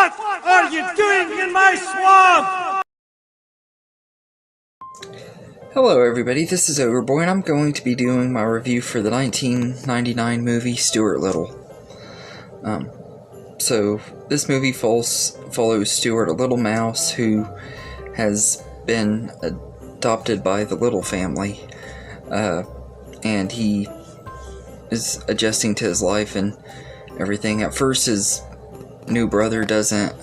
What are you doing in my swamp? Hello everybody, this is Overboy, and I'm going to be doing my review for the 1999 movie Stuart Little. So this movie follows Stuart, a little mouse who has been adopted by the Little family, and he is adjusting to his life and everything. At first, his new brother doesn't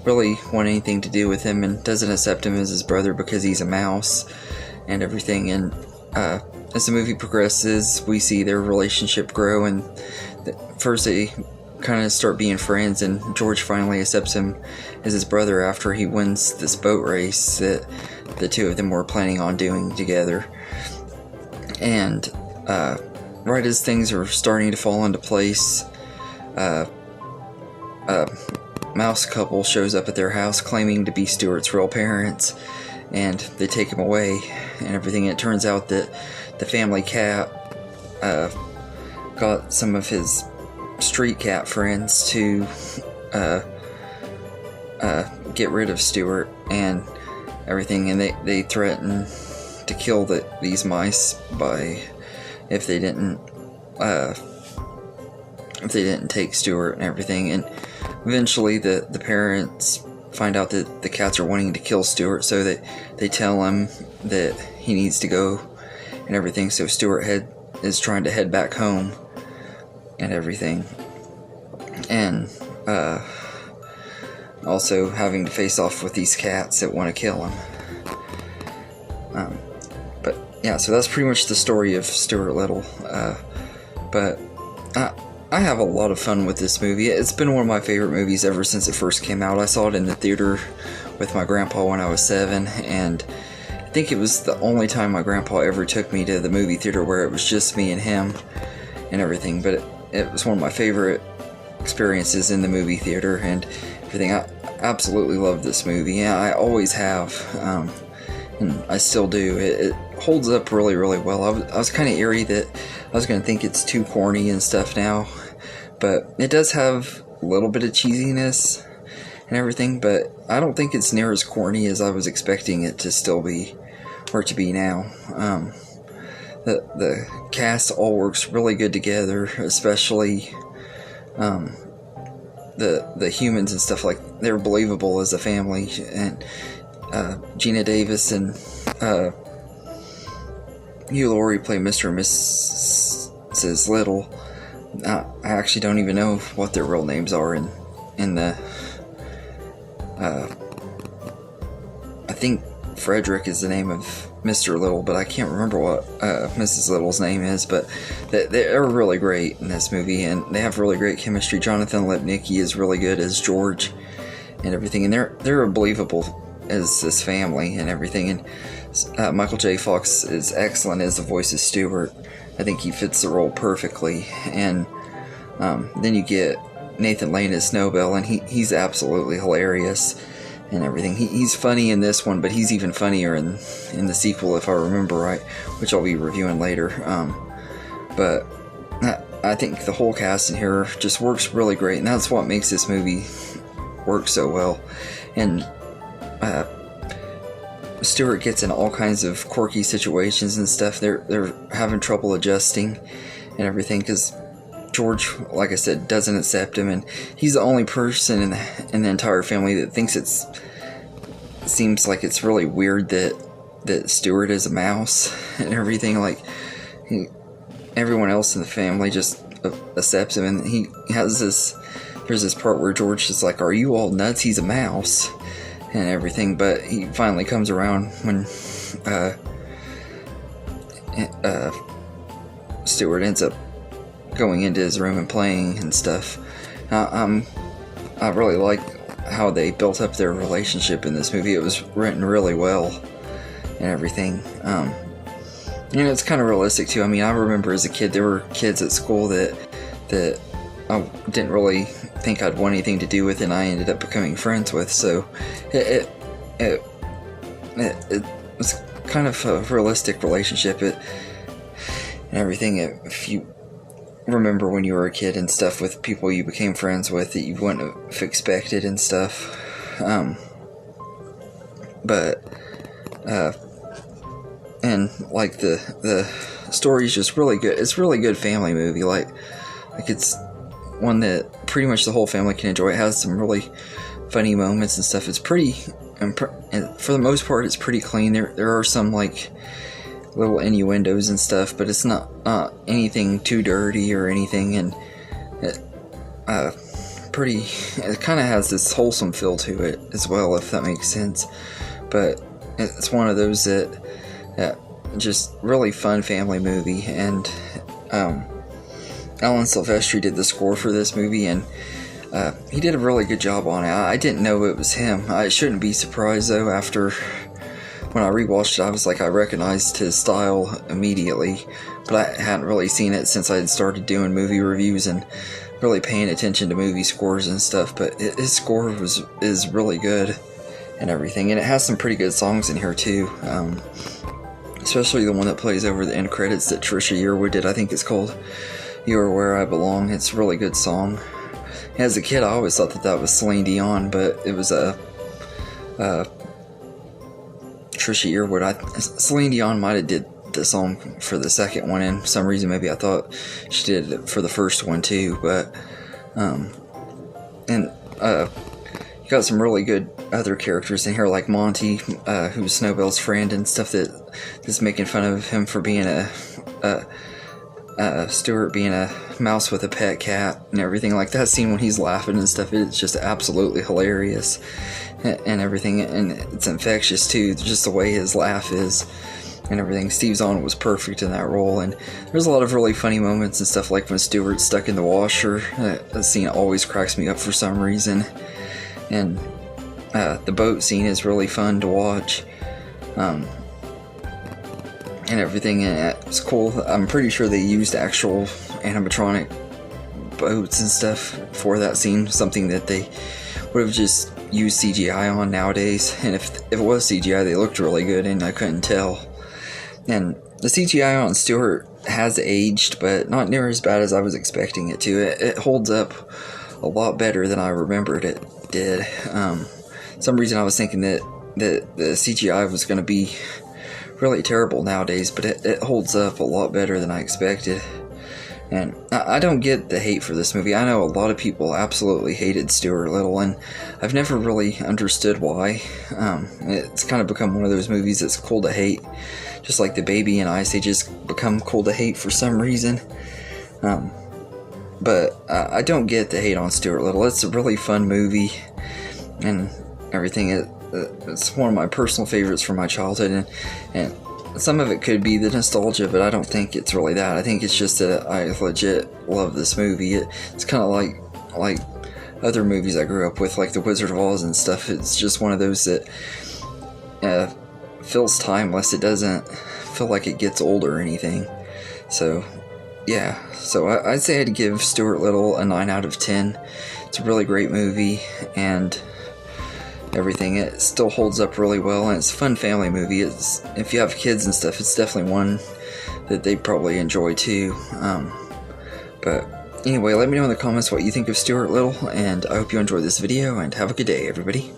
really want anything to do with him and doesn't accept him as his brother because he's a mouse and everything. And as the movie progresses, we see their relationship grow, and first they kind of start being friends, and George finally accepts him as his brother after he wins this boat race that the two of them were planning on doing together. And right as things are starting to fall into place, mouse couple shows up at their house claiming to be Stuart's real parents, and they take him away and everything. And it turns out that the family cat got some of his street cat friends to get rid of Stuart and everything, and they threaten to kill these mice if they didn't take Stuart and everything. And eventually the parents find out that the cats are wanting to kill Stuart, so that they tell him that he needs to go and everything. So Stuart is trying to head back home and everything, and also having to face off with these cats that want to kill him. But yeah, so that's pretty much the story of Stuart Little. But I have a lot of fun with this movie. It's been one of my favorite movies ever since it first came out. I saw it in the theater with my grandpa when I was 7, and I think it was the only time my grandpa ever took me to the movie theater where it was just me and him and everything. But it was one of my favorite experiences in the movie theater and everything. I absolutely love this movie. Yeah, I always have, and I still do. It holds up really, really well. I was kind of eerie that I was going to think it's too corny and stuff now, but it does have a little bit of cheesiness and everything, but I don't think it's near as corny as I was expecting it to still be, or to be now. The cast all works really good together, especially the humans and stuff. Like, they're believable as a family, and Gina Davis and Hugh Laurie play Mr. and Mrs. Little. I actually don't even know what their real names are in the I think Frederick is the name of Mr. Little, but I can't remember what Mrs. Little's name is. But they're really great in this movie, and they have really great chemistry. Jonathan Lipnicki is really good as George and everything, and they're believable as this family and everything. And Michael J. Fox is excellent as the voice of Stuart. I think he fits the role perfectly. And then you get Nathan Lane as Snowbell, and he's absolutely hilarious and everything. He's funny in this one, but he's even funnier in the sequel, if I remember right, which I'll be reviewing later. But I think the whole cast in here just works really great, and that's what makes this movie work so well. And Stuart gets in all kinds of quirky situations and stuff. They're having trouble adjusting and everything because George, like I said, doesn't accept him, and he's the only person in the entire family that thinks seems like it's really weird that Stuart is a mouse and everything. Like, everyone else in the family just accepts him, and there's this part where George is like, "Are you all nuts? He's a mouse." And everything, but he finally comes around when Stuart ends up going into his room and playing and stuff. I really like how they built up their relationship in this movie. It was written really well and everything. It's kind of realistic too. I mean, I remember as a kid, there were kids at school that I didn't really think I'd want anything to do with, and I ended up becoming friends with. So it was kind of a realistic relationship and everything. If you remember when you were a kid and stuff with people you became friends with that you wouldn't have expected and stuff. And like the story's just really good. It's a really good family movie. Like it's one that pretty much the whole family can enjoy. It has some really funny moments and stuff. It's pretty, and for the most part, it's pretty clean. There are some like little innuendos and stuff, but it's not anything too dirty or anything, and it kind of has this wholesome feel to it as well, if that makes sense. But it's one of those that just really fun family movie. And Alan Silvestri did the score for this movie, and he did a really good job on it. I didn't know it was him. I shouldn't be surprised though. After when I rewatched it, I was like, I recognized his style immediately, but I hadn't really seen it since I had started doing movie reviews and really paying attention to movie scores and stuff. But his score is really good and everything, and it has some pretty good songs in here too. Especially the one that plays over the end credits that Trisha Yearwood did. I think it's called "You Are Where I Belong." It's a really good song. As a kid, I always thought that was Celine Dion, but it was Trisha Yearwood. Celine Dion might have did the song for the second one, and for some reason maybe I thought she did it for the first one too. But you got some really good other characters in here, like Monty, who's Snowbell's friend and stuff, that's making fun of him for being Stuart being a mouse with a pet cat and everything. Like that scene when he's laughing and stuff, it's just absolutely hilarious and everything, and it's infectious too, just the way his laugh is and everything. Steve Zahn was perfect in that role, and there's a lot of really funny moments and stuff, like when Stuart's stuck in the washer. That scene always cracks me up for some reason. And the boat scene is really fun to watch, and everything, and it's cool. I'm pretty sure they used actual animatronic boats and stuff for that scene, something that they would have just used CGI on nowadays. And if it was CGI, they looked really good, and I couldn't tell. And the CGI on Stuart has aged, but not near as bad as I was expecting it to. It holds up a lot better than I remembered it did. Some reason I was thinking that the CGI was going to be really terrible nowadays, but it holds up a lot better than I expected. And I don't get the hate for this movie. I know a lot of people absolutely hated Stuart Little, and I've never really understood why. It's kind of become one of those movies that's cool to hate, just like The Baby and Ice Age become cool to hate for some reason. But I don't get the hate on Stuart Little. It's a really fun movie and everything. It's one of my personal favorites from my childhood, and some of it could be the nostalgia, but I don't think it's really that. I think it's just that I legit love this movie. It's kind of like other movies I grew up with, like The Wizard of Oz and stuff. It's just one of those that feels timeless. It doesn't feel like it gets old or anything. So yeah, so I'd say I'd give Stuart Little a 9 out of 10. It's a really great movie and everything. It still holds up really well, and it's a fun family movie. If you have kids and stuff, it's definitely one that they probably enjoy too. But anyway, let me know in the comments what you think of Stuart Little, and I hope you enjoyed this video, and have a good day, everybody.